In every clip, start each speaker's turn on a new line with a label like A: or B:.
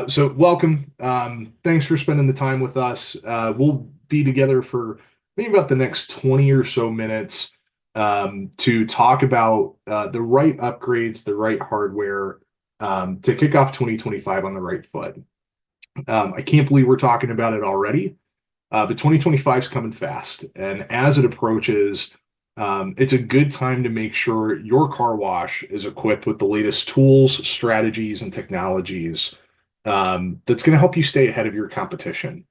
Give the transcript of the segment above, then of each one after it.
A: So welcome. Thanks for spending the time with us. We'll be together for maybe about the next 20 or so minutes to talk about the right upgrades, the right hardware to kick off 2025 on the right foot. I can't believe we're talking about it already, but 2025 is coming fast. And as it approaches, it's a good time to make sure your car wash is equipped with the latest tools, strategies, and technologies that's going to help you stay ahead of your competition.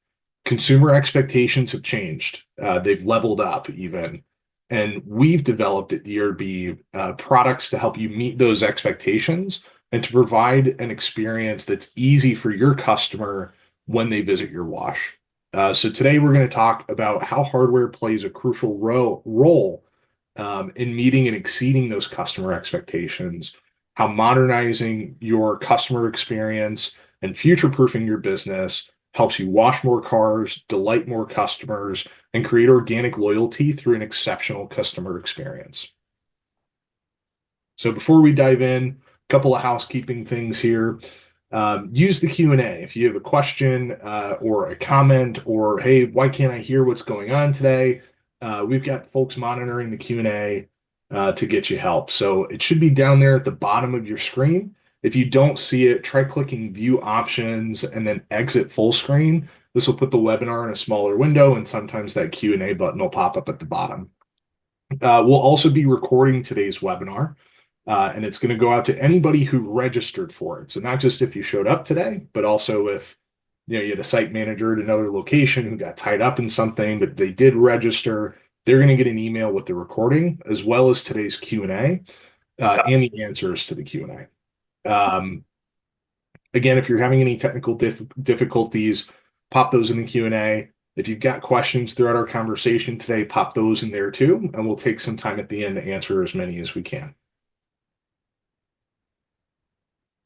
A: Consumer expectations have changed. They've leveled up even. And we've developed at DRB products to help you meet those expectations and to provide an experience that's easy for your customer when they visit your wash. So today we're going to talk about how hardware plays a crucial role in meeting and exceeding those customer expectations, how modernizing your customer experience and future-proofing your business helps you wash more cars, delight more customers, and create organic loyalty through an exceptional customer experience. So before we dive in, a couple of housekeeping things here. Use the Q&A if you have a question or a comment or, hey, why can't I hear what's going on today? We've got folks monitoring the Q&A to get you help. So it should be down there at the bottom of your screen. If you don't see it, try clicking View Options and then Exit Full Screen. This will put the webinar in a smaller window, and sometimes that Q&A button will pop up at the bottom. We'll also be recording today's webinar, and it's going to go out to anybody who registered for it. So not just if you showed up today, but also if you had a site manager at another location who got tied up in something, but they did register, they're going to get an email with the recording as well as today's Q&A and the answers to the Q&A. Again, if you're having any technical difficulties, pop those in the Q&A. If you've got questions throughout our conversation today, pop those in there too, and we'll take some time at the end to answer as many as we can.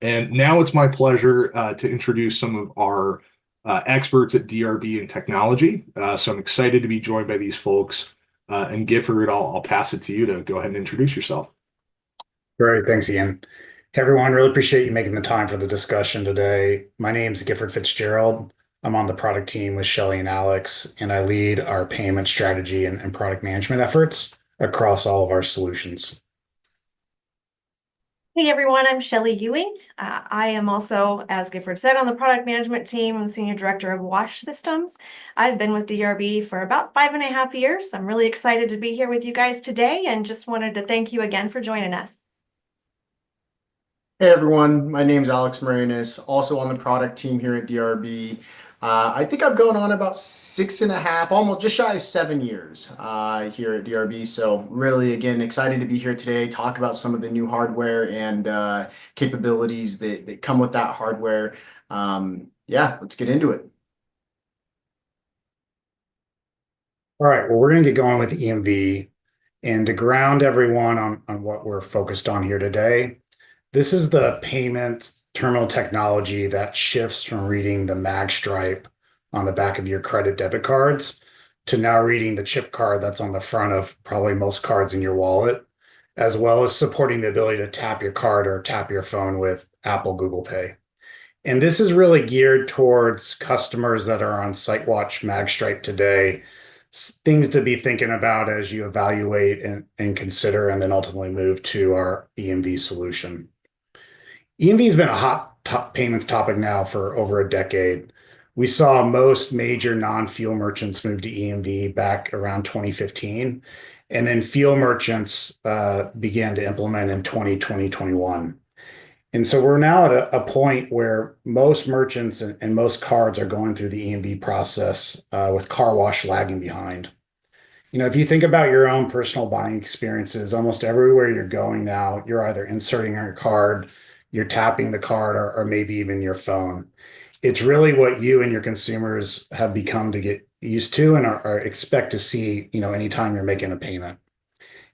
A: And now it's my pleasure to introduce some of our experts at DRB and technology. So I'm excited to be joined by these folks. And Gifford, I'll pass it to you to go ahead and introduce yourself.
B: Great. Thanks, Ian. Hey, everyone. Really appreciate you making the time for the discussion today. My name is Gifford Fitzgerald. I'm on the product team with Shelly and Alex, and I lead our payment strategy and product management efforts across all of our solutions.
C: Hey everyone, I'm Shelly Ewing. I am also, as Gifford said, on the product management team. I'm Senior Director of Wash Systems. I've been with DRB for about 5.5 years. I'm really excited to be here with you guys today and just wanted to thank you again for joining us.
D: Hey everyone, my name's Alex Marinas, also on the product team here at DRB. I think I've gone on about 6.5, almost just shy of 7 years here at DRB. So really, again, excited to be here today, talk about some of the new hardware and capabilities that come with that hardware. Yeah, let's get into it.
B: All right, well, we're going to get going with EMV. And to ground everyone on what we're focused on here today, this is the payment terminal technology that shifts from reading the mag stripe on the back of your credit debit cards to now reading the chip card that's on the front of probably most cards in your wallet, as well as supporting the ability to tap your card or tap your phone with Apple, Google Pay. And this is really geared towards customers that are on SiteWatch magstripe today, things to be thinking about as you evaluate and consider and then ultimately move to our EMV solution. EMV has been a hot payments topic now for over a decade. We saw most major non-fuel merchants move to EMV back around 2015, and then fuel merchants began to implement in 2021. And so we're now at a point where most merchants and most cards are going through the EMV process with car wash lagging behind. If you think about your own personal buying experiences, almost everywhere you're going now, you're either inserting your card, you're tapping the card, or maybe even your phone. It's really what you and your consumers have become to get used to and are expect to see, anytime you're making a payment.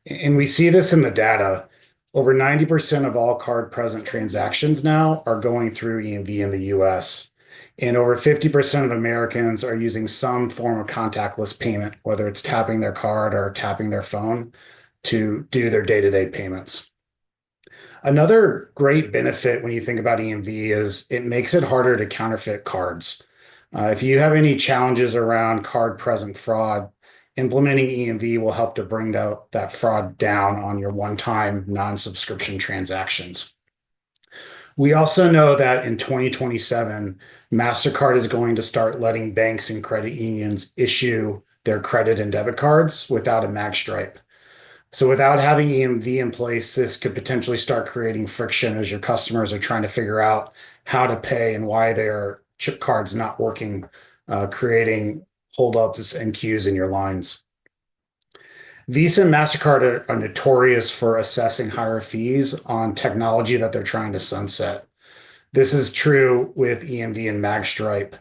B: And we see this in the data. Over 90% of all card present transactions now are going through EMV in the US. And over 50% of Americans are using some form of contactless payment, whether it's tapping their card or tapping their phone to do their day-to-day payments. Another great benefit when you think about EMV is it makes it harder to counterfeit cards. If you have any challenges around card present fraud, implementing EMV will help to bring that fraud down on your one-time non-subscription transactions. We also know that in 2027, MasterCard is going to start letting banks and credit unions issue their credit and debit cards without a mag stripe. So without having EMV in place, this could potentially start creating friction as your customers are trying to figure out how to pay and why their chip card's not working, creating holdups and queues in your lines. Visa and MasterCard are notorious for assessing higher fees on technology that they're trying to sunset. This is true with EMV and MagStripe.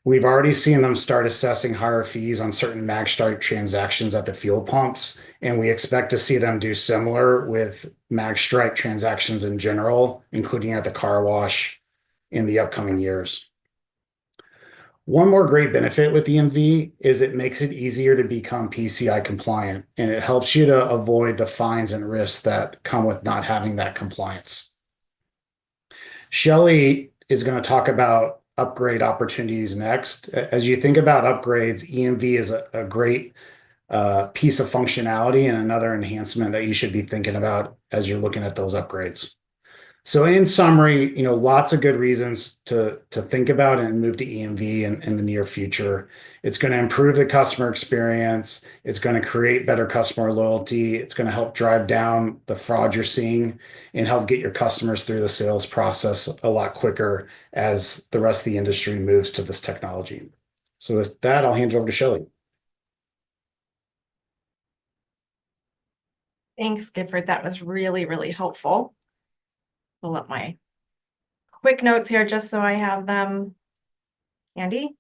B: We've already seen them start assessing higher fees on certain MagStripe transactions at the fuel pumps, and we expect to see them do similar with MagStripe transactions in general, including at the car wash in the upcoming years. One more great benefit with EMV is it makes it easier to become PCI compliant, and it helps you to avoid the fines and risks that come with not having that compliance. Shelley is going to talk about upgrade opportunities next. As you think about upgrades, EMV is a great piece of functionality and another enhancement that you should be thinking about as you're looking at those upgrades. So in summary, lots of good reasons to think about and move to EMV in the near future. It's going to improve the customer experience. It's going to create better customer loyalty. It's going to help drive down the fraud you're seeing and help get your customers through the sales process a lot quicker as the rest of the industry moves to this technology. So with that, I'll hand it over to Shelley.
C: Thanks, Gifford. That was really, really helpful. Pull up my quick notes here just so I have them handy.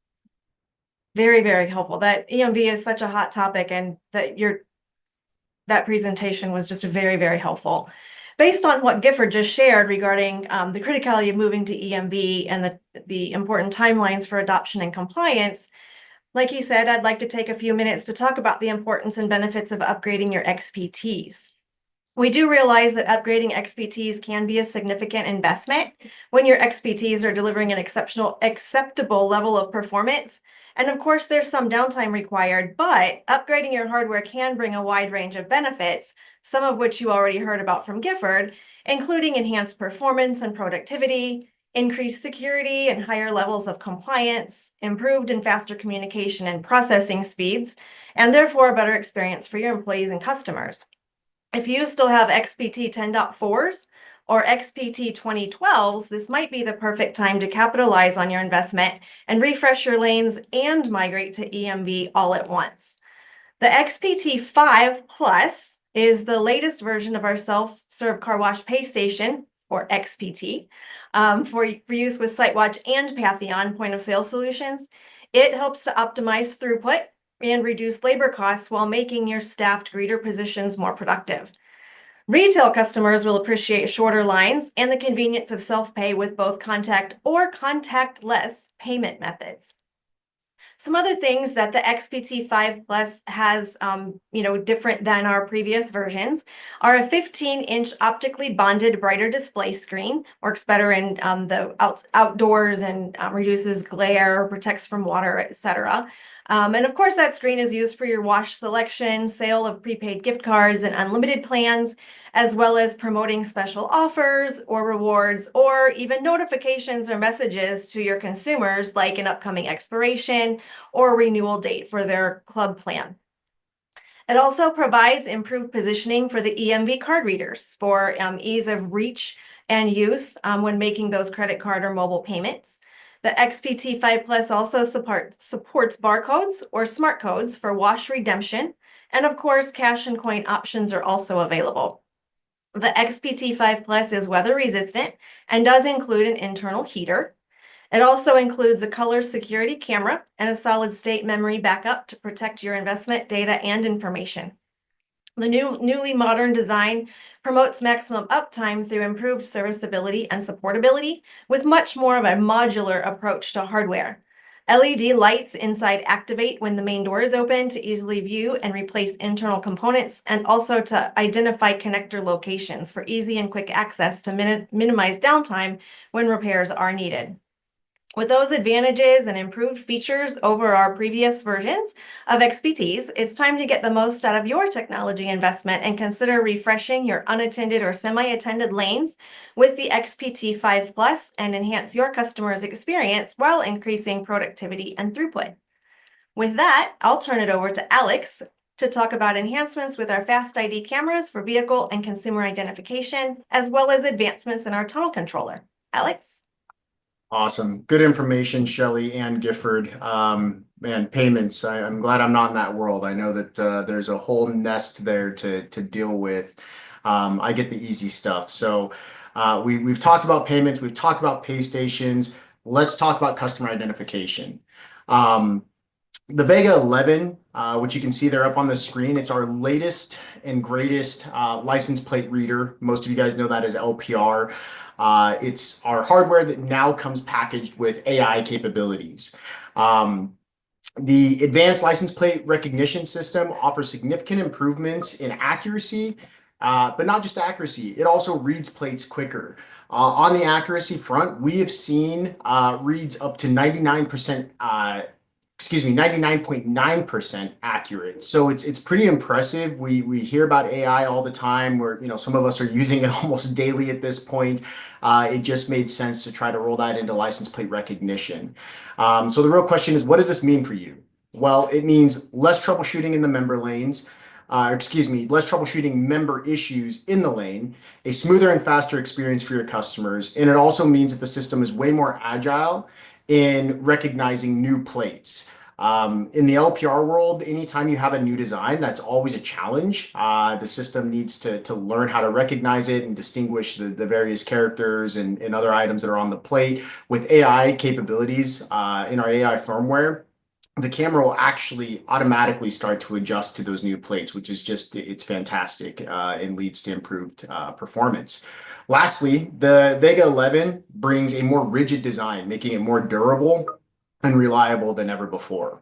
C: Very, very helpful. That EMV is such a hot topic, and that presentation was just very, very helpful. Based on what Gifford just shared regarding the criticality of moving to EMV and the important timelines for adoption and compliance, like he said, I'd like to take a few minutes to talk about the importance and benefits of upgrading your XPTs. We do realize that upgrading XPTs can be a significant investment when your XPTs are delivering an acceptable level of performance. And of course, there's some downtime required, but upgrading your hardware can bring a wide range of benefits, some of which you already heard about from Gifford, including enhanced performance and productivity, increased security and higher levels of compliance, improved and faster communication and processing speeds, and therefore a better experience for your employees and customers. If you still have XPT 10.4s or XPT 2012s, this might be the perfect time to capitalize on your investment and refresh your lanes and migrate to EMV all at once. The XPT 5 Plus is the latest version of our self-serve car wash pay station, or XPT, for use with SiteWatch and Patheon point of sale solutions. It helps to optimize throughput and reduce labor costs while making your staffed greeter positions more productive. Retail customers will appreciate shorter lines and the convenience of self-pay with both contact or contactless payment methods. Some other things that the XPT 5 Plus has, different than our previous versions are a 15-inch optically bonded brighter display screen, works better in the outdoors and reduces glare, protects from water, etc. And of course, that screen is used for your wash selection, sale of prepaid gift cards and unlimited plans, as well as promoting special offers or rewards, or even notifications or messages to your consumers, like an upcoming expiration or renewal date for their club plan. It also provides improved positioning for the EMV card readers for ease of reach and use when making those credit card or mobile payments. The XPT 5 Plus also supports barcodes or smart codes for wash redemption. And of course, cash and coin options are also available. The XPT 5 Plus is weather resistant and does include an internal heater. It also includes a color security camera and a solid state memory backup to protect your investment data and information. The newly modern design promotes maximum uptime through improved serviceability and supportability with much more of a modular approach to hardware. LED lights inside activate when the main door is open to easily view and replace internal components, and also to identify connector locations for easy and quick access to minimize downtime when repairs are needed. With those advantages and improved features over our previous versions of XPTs, it's time to get the most out of your technology investment and consider refreshing your unattended or semi-attended lanes with the XPT 5 Plus and enhance your customers' experience while increasing productivity and throughput. With that, I'll turn it over to Alex to talk about enhancements with our Fast ID cameras for vehicle and consumer identification, as well as advancements in our tunnel controller. Alex?
D: Awesome. Good information, Shelley and Gifford. Man, payments. I'm glad I'm not in that world. I know that there's a whole nest there to deal with. I get the easy stuff. So we've talked about payments. We've talked about pay stations. Let's talk about customer identification. The Vega 11, which you can see there up on the screen, it's our latest and greatest license plate reader. Most of you guys know that as LPR. It's our hardware that now comes packaged with AI capabilities. The advanced license plate recognition system offers significant improvements in accuracy, but not just accuracy, it also reads plates quicker. On the accuracy front, we have seen reads up to 99.9% accurate. So it's pretty impressive. We hear about AI all the time where, some of us are using it almost daily at this point. It just made sense to try to roll that into license plate recognition. So the real question is, what does this mean for you? Well, it means less troubleshooting in the member lanes, less troubleshooting member issues in the lane, a smoother and faster experience for your customers. And it also means that the system is way more agile in recognizing new plates. In the LPR world, anytime you have a new design, that's always a challenge. The system needs to learn how to recognize it and distinguish the various characters and other items that are on the plate. With AI capabilities in our AI firmware, the camera will actually automatically start to adjust to those new plates, which is it's fantastic and leads to improved performance. Lastly, the Vega 11 brings a more rigid design, making it more durable and reliable than ever before.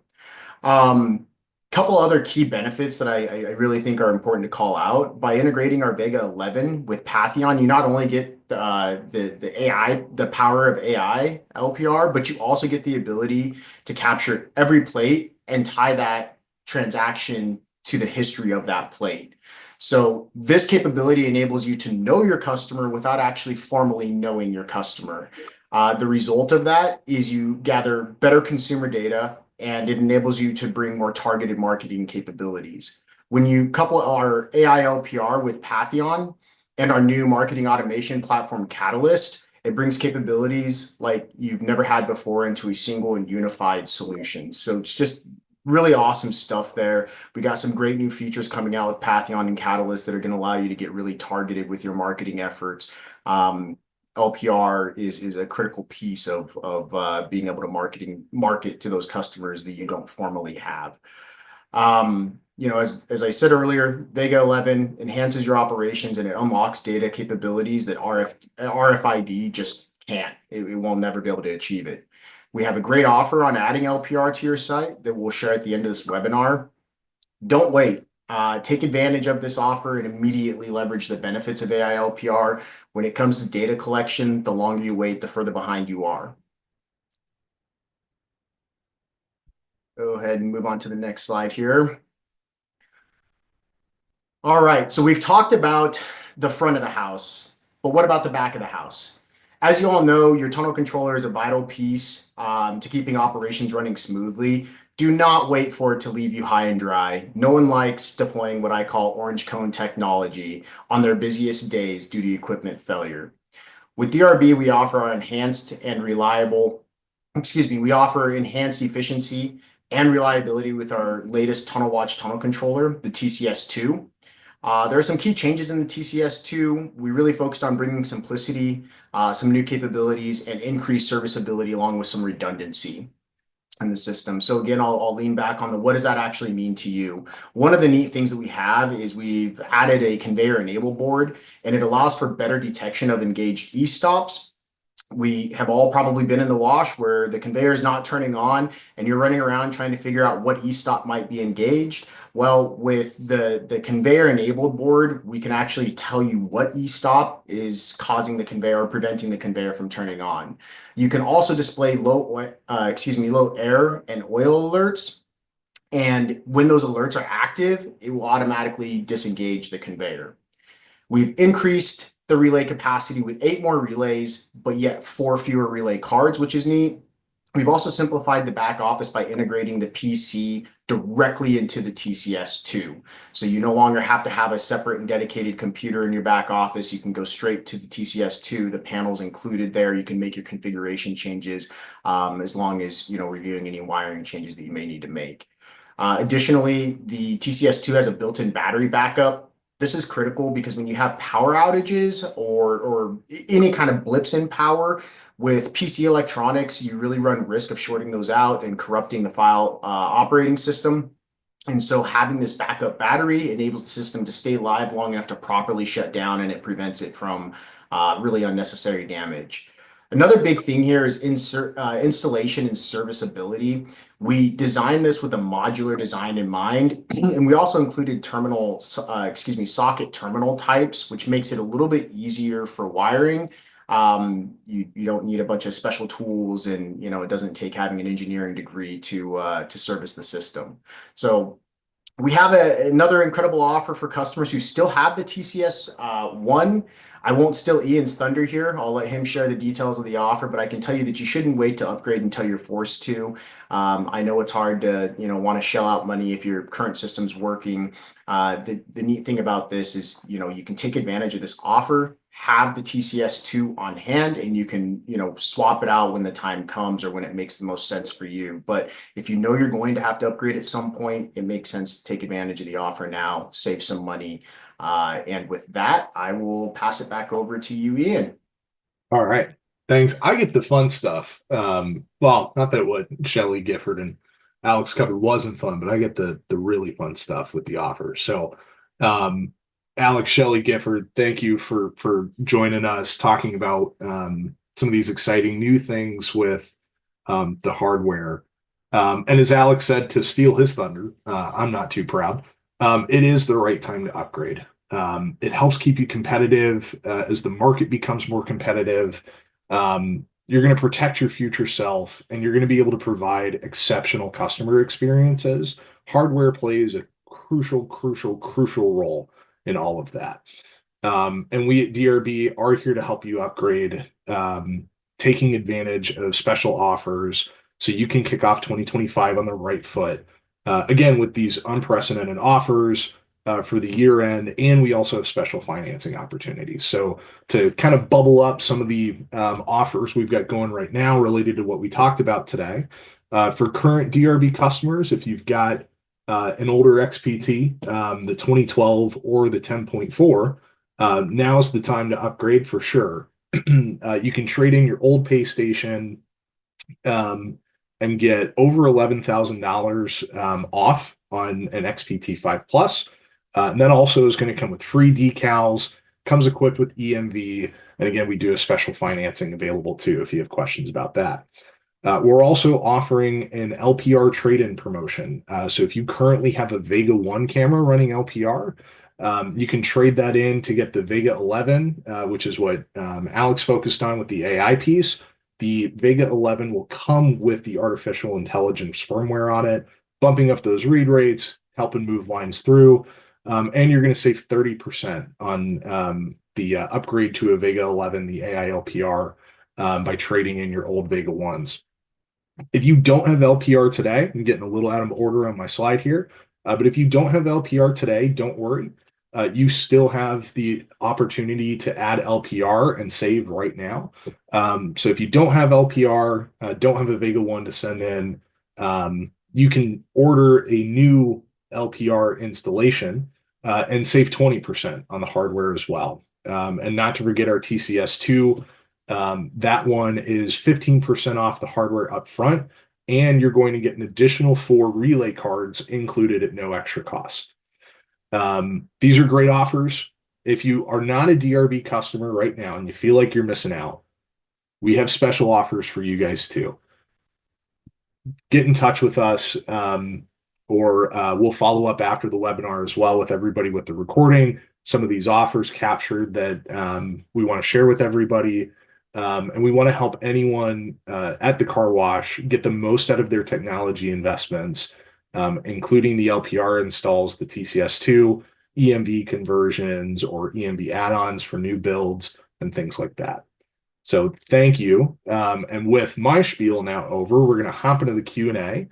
D: Couple other key benefits that I really think are important to call out. By integrating our Vega 11 with Patheon, you not only get the AI, the power of AI LPR, but you also get the ability to capture every plate and tie that transaction to the history of that plate. So this capability enables you to know your customer without actually formally knowing your customer. The result of that is you gather better consumer data, and it enables you to bring more targeted marketing capabilities. When you couple our AI LPR with Patheon and our new marketing automation platform, Catalyst, it brings capabilities like you've never had before into a single and unified solution. So it's just really awesome stuff there. We got some great new features coming out with Patheon and Catalyst that are going to allow you to get really targeted with your marketing efforts. LPR is a critical piece of being able to market to those customers that you don't formally have. As I said earlier, Vega 11 enhances your operations and it unlocks data capabilities that RFID just can't. It will never be able to achieve it. We have a great offer on adding LPR to your site that we'll share at the end of this webinar. Don't wait. Take advantage of this offer and immediately leverage the benefits of AI LPR. When it comes to data collection, the longer you wait, the further behind you are. Go ahead and move on to the next slide here. All right, so we've talked about the front of the house, but what about the back of the house? As you all know, your tunnel controller is a vital piece to keeping operations running smoothly. Do not wait for it to leave you high and dry. No one likes deploying what I call orange cone technology on their busiest days due to equipment failure. With DRB, we offer enhanced efficiency and reliability with our latest Tunnel Watch tunnel controller, the TCS2. There are some key changes in the TCS2. We really focused on bringing simplicity, some new capabilities, and increased serviceability along with some redundancy in the system. So again, I'll lean back on what does that actually mean to you? One of the neat things that we have is we've added a conveyor enable board, and it allows for better detection of engaged e-stops We have all probably been in the wash where the conveyor is not turning on and you're running around trying to figure out what e-stop might be engaged. Well, with the conveyor enabled board, we can actually tell you what e-stop is causing the conveyor or preventing the conveyor from turning on. You can also display low air and oil alerts. And when those alerts are active, it will automatically disengage the conveyor. We've increased the relay capacity with 8 more relays, but yet 4 fewer relay cards, which is neat. We've also simplified the back office by integrating the PC directly into the TCS2. So you no longer have to have a separate and dedicated computer in your back office. You can go straight to the TCS2. The panel's included there. You can make your configuration changes as long as, reviewing any wiring changes that you may need to make. Additionally, the TCS2 has a built-in battery backup. This is critical because when you have power outages or any kind of blips in power with PC electronics, you really run risk of shorting those out and corrupting the file operating system. And so having this backup battery enables the system to stay live long enough to properly shut down, and it prevents it from really unnecessary damage. Another big thing here is installation and serviceability. We designed this with a modular design in mind, and we also included socket terminal types, which makes it a little bit easier for wiring. You don't need a bunch of special tools, and it doesn't take having an engineering degree to service the system. So we have another incredible offer for customers who still have the TCS1. I won't steal Ian's thunder here. I'll let him share the details of the offer, but I can tell you that you shouldn't wait to upgrade until you're forced to. I know it's hard to, want to shell out money if your current system's working. The neat thing about this is, you can take advantage of this offer, have the TCS2 on hand, and you can, swap it out when the time comes or when it makes the most sense for you. But if you know you're going to have to upgrade at some point, it makes sense to take advantage of the offer now, save some money. And with that, I will pass it back over to you, Ian.
A: All right. Thanks. I get the fun stuff. Well, not that what Shelly, Gifford, and Alex covered wasn't fun, but I get the really fun stuff with the offer. So, Alex, Shelly, Gifford, thank you for joining us, talking about some of these exciting new things with the hardware. And as Alex said, to steal his thunder, I'm not too proud. It is the right time to upgrade. It helps keep you competitive as the market becomes more competitive. You're going to protect your future self, and you're going to be able to provide exceptional customer experiences. Hardware plays a crucial role in all of that. And we at DRB are here to help you upgrade, taking advantage of special offers so you can kick off 2025 on the right foot. Again, with these unprecedented offers for the year end, and we also have special financing opportunities. So to kind of bubble up some of the offers we've got going right now related to what we talked about today, for current DRB customers, if you've got an older XPT, the 2012 or the 10.4, now's the time to upgrade for sure. You can trade in your old pay station and get over $11,000 off on an XPT 5 Plus. And that also is going to come with free decals, comes equipped with EMV. And again, we do a special financing available too if you have questions about that. We're also offering an LPR trade-in promotion. So if you currently have a Vega 1 camera running LPR, you can trade that in to get the Vega 11, which is what Alex focused on with the AI piece. The Vega 11 will come with the artificial intelligence firmware on it, bumping up those read rates, helping move lines through. And you're going to save 30% on the upgrade to a Vega 11, the AI LPR, by trading in your old Vega 1s. If you don't have LPR today, I'm getting a little out of order on my slide here, but if you don't have LPR today, don't worry. You still have the opportunity to add LPR and save right now. So if you don't have LPR, don't have a Vega 1 to send in, you can order a new LPR installation and save 20% on the hardware as well. And not to forget our TCS2, that one is 15% off the hardware up front, and you're going to get an additional 4 relay cards included at no extra cost. These are great offers. If you are not a DRB customer right now and you feel like you're missing out, we have special offers for you guys too. Get in touch with us, or we'll follow up after the webinar as well with everybody with the recording, some of these offers captured that we want to share with everybody. And we want to help anyone at the car wash get the most out of their technology investments, including the LPR installs, the TCS2, EMV conversions, or EMV add-ons for new builds and things like that. So thank you. And with my spiel now over, we're going to hop into the Q&A.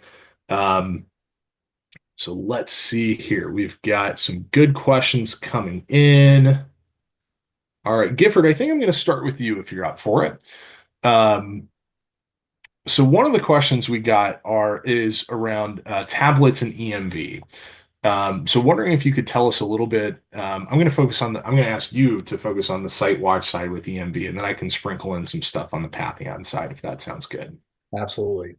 A: So let's see here. We've got some good questions coming in. All right, Gifford, I think I'm going to start with you if you're up for it. So one of the questions we got is around tablets and EMV. So wondering if you could tell us a little bit. I'm going to ask you to focus on the SiteWatch side with EMV, and then I can sprinkle in some stuff on the Patheon side if that sounds good.
B: Absolutely.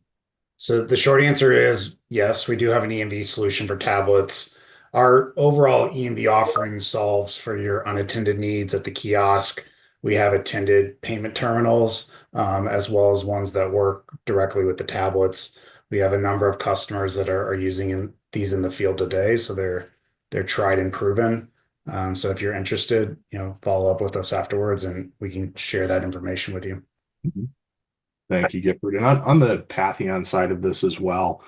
B: So the short answer is yes, we do have an EMV solution for tablets. Our overall EMV offering solves for your unattended needs at the kiosk. We have attended payment terminals, as well as ones that work directly with the tablets. We have a number of customers that are using these in the field today, so they're tried and proven. So if you're interested, follow up with us afterwards, and we can share that information with you.
A: Mhm. Thank you, Gifford. And on the Patheon side of this as well,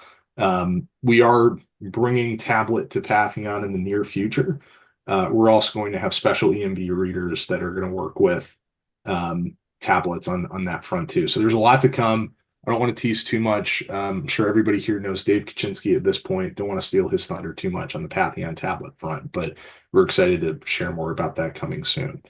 A: we are bringing tablet to Patheon in the near future. We're also going to have special EMV readers that are going to work with tablets on that front too. So there's a lot to come. I don't want to tease too much. I'm sure everybody here knows Dave Kaczynski at this point. Don't want to steal his thunder too much on the Patheon tablet front, but we're excited to share more about that coming soon.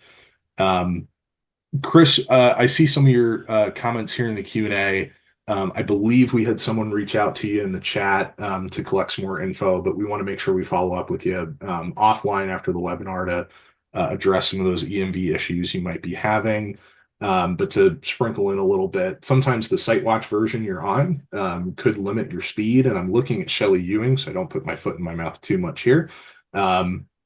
A: Chris, I see some of your comments here in the Q&A. I believe we had someone reach out to you in the chat to collect some more info, but we want to make sure we follow up with you offline after the webinar to address some of those EMV issues you might be having. But to sprinkle in a little bit, sometimes the SiteWatch version you're on could limit your speed. And I'm looking at Shelley Ewing, so I don't put my foot in my mouth too much here.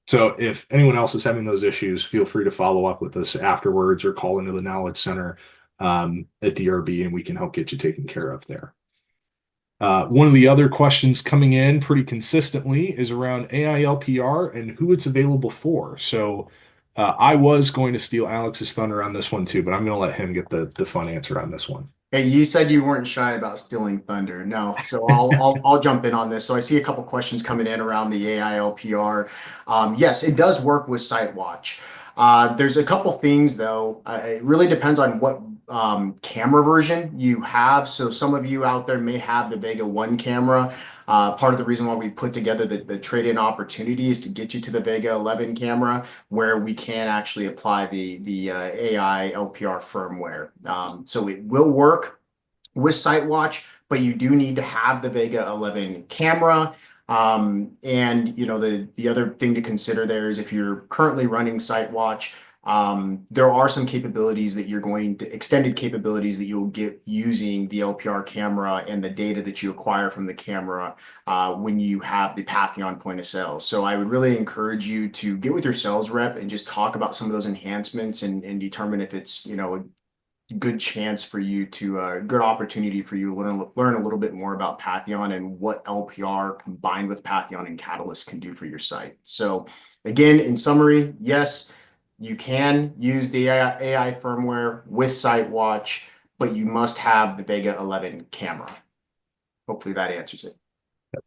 A: So if anyone else is having those issues, feel free to follow up with us afterwards or call into the Knowledge Center at DRB, and we can help get you taken care of there. One of the other questions coming in pretty consistently is around AI LPR and who it's available for. So I was going to steal Alex's thunder on this one too, but I'm going to let him get the fun answer on this one.
D: Hey, you said you weren't shy about stealing thunder. No, so I'll jump in on this. So I see a couple questions coming in around the AI LPR. Yes, it does work with SiteWatch. There's a couple things though. It really depends on what camera version you have. So some of you out there may have the Vega 1 camera. Part of the reason why we put together the trade-in opportunity is to get you to the Vega 11 camera, where we can actually apply the AI LPR firmware. So it will work with SiteWatch, but you do need to have the Vega 11 camera. And the other thing to consider there is if you're currently running SiteWatch, there are some capabilities that extended capabilities that you'll get using the LPR camera and the data that you acquire from the camera when you have the Patheon point of sale. So I would really encourage you to get with your sales rep and just talk about some of those enhancements and determine if it's, a good chance for you to good opportunity for you to learn a little bit more about Patheon and what LPR combined with Patheon and Catalyst can do for your site. So again, in summary, yes, you can use the AI firmware with SiteWatch, but you must have the Vega 11 camera. Hopefully that answers it.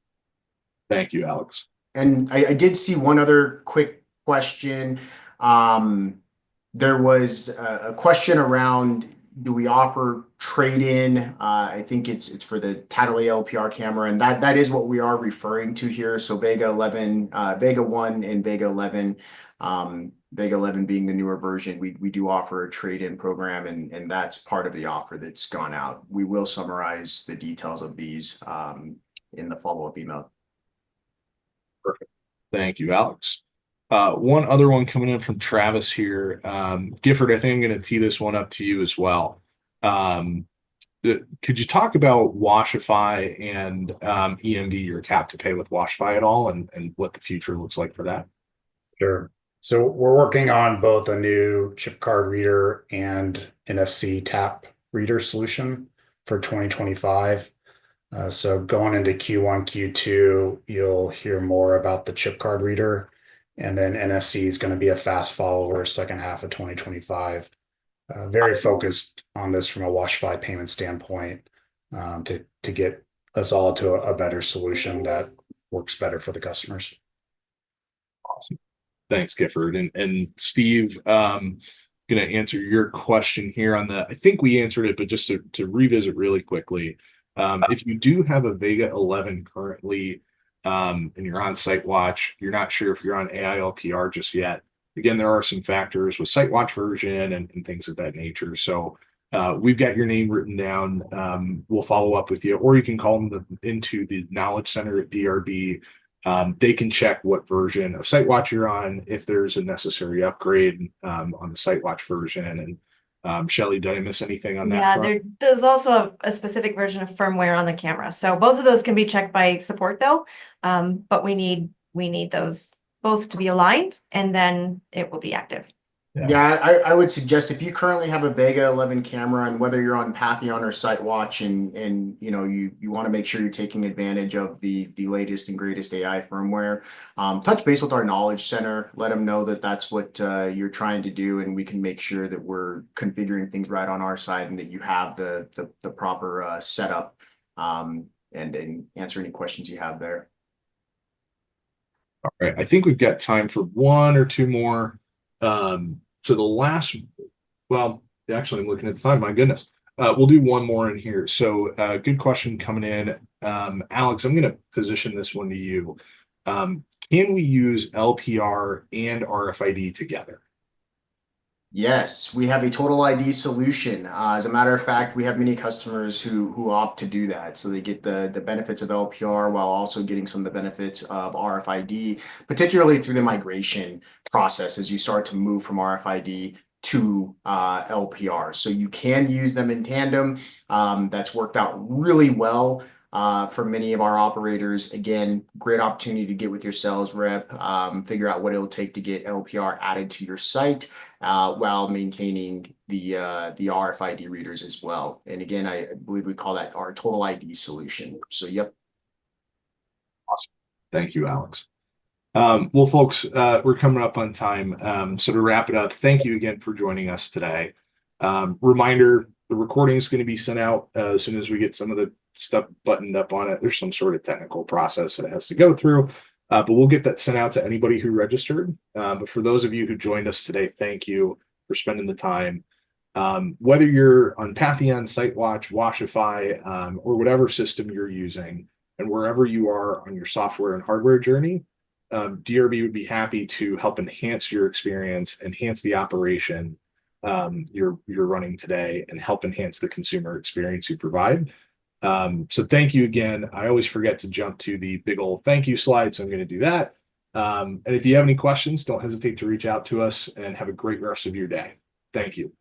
A: Thank you, Alex.
D: And I did see one other quick question. There was a question around, do we offer trade-in? I think it's for the Tadley LPR camera, and that is what we are referring to here. So Vega 11, Vega 1 and Vega 11, Vega 11 being the newer version, we do offer a trade-in program, and that's part of the offer that's gone out. We will summarize the details of these in the follow-up email.
A: Perfect. Thank you, Alex. One other one coming in from Travis here. Gifford, I think I'm going to tee this one up to you as well. Could you talk about Washify and EMV or tap to pay with Washify at all, and what the future looks like for that?
B: Sure. So we're working on both a new chip card reader and NFC tap reader solution for 2025. So going into Q1, Q2, you'll hear more about the chip card reader, and then NFC is going to be a fast follower second half of 2025. Very focused on this from a WashFi payment standpoint, to get us all to a better solution that works better for the customers.
A: Awesome. Thanks, Gifford. And Steve, going to answer your question here on the, I think we answered it, but just to revisit really quickly. If you do have a Vega 11 currently, and you're on SiteWatch, you're not sure if you're on AI-LPR just yet. Again, there are some factors with SiteWatch version and things of that nature. So we've got your name written down. We'll follow up with you, or you can call them into the Knowledge Center at DRB. They can check what version of SiteWatch you're on, if there's a necessary upgrade on the SiteWatch version. And Shelly, did I miss anything on that?
C: Yeah, there's also a specific version of firmware on the camera. So both of those can be checked by support though. But we need those both to be aligned, and then it will be active.
D: Yeah, I would suggest if you currently have a Vega 11 camera, and whether you're on Patheon or SiteWatch, and you want to make sure you're taking advantage of the latest and greatest AI firmware, touch base with our Knowledge Center. Let them know that that's what you're trying to do, and we can make sure that we're configuring things right on our side, and that you have the proper setup, and answer any questions you have there.
A: All right, I think we've got time for one or two more. So the last, well, actually, I'm looking at the time. My goodness, we'll do one more in here. So, good question coming in, Alex. I'm going to position this one to you. Can we use LPR and RFID together?
D: Yes, we have a total ID solution. As a matter of fact, we have many customers who opt to do that. So they get the benefits of LPR while also getting some of the benefits of RFID, particularly through the migration process as you start to move from RFID to LPR. So you can use them in tandem. That's worked out really well for many of our operators. Again, great opportunity to get with your sales rep, figure out what it'll take to get LPR added to your site, while maintaining the RFID readers as well. And again, I believe we call that our total ID solution. So, yep.
A: Awesome. Thank you, Alex. Well, folks, we're coming up on time. So to wrap it up, thank you again for joining us today. Reminder, the recording is going to be sent out as soon as we get some of the stuff buttoned up on it. There's some sort of technical process that it has to go through. But we'll get that sent out to anybody who registered. But for those of you who joined us today, thank you for spending the time. Whether you're on Patheon, SiteWatch, WashFi, or whatever system you're using, and wherever you are on your software and hardware journey, DRB would be happy to help enhance your experience, enhance the operation you're running today, and help enhance the consumer experience you provide. So thank you again. I always forget to jump to the big old thank you slide, so I'm going to do that. And if you have any questions, don't hesitate to reach out to us, and have a great rest of your day. Thank you.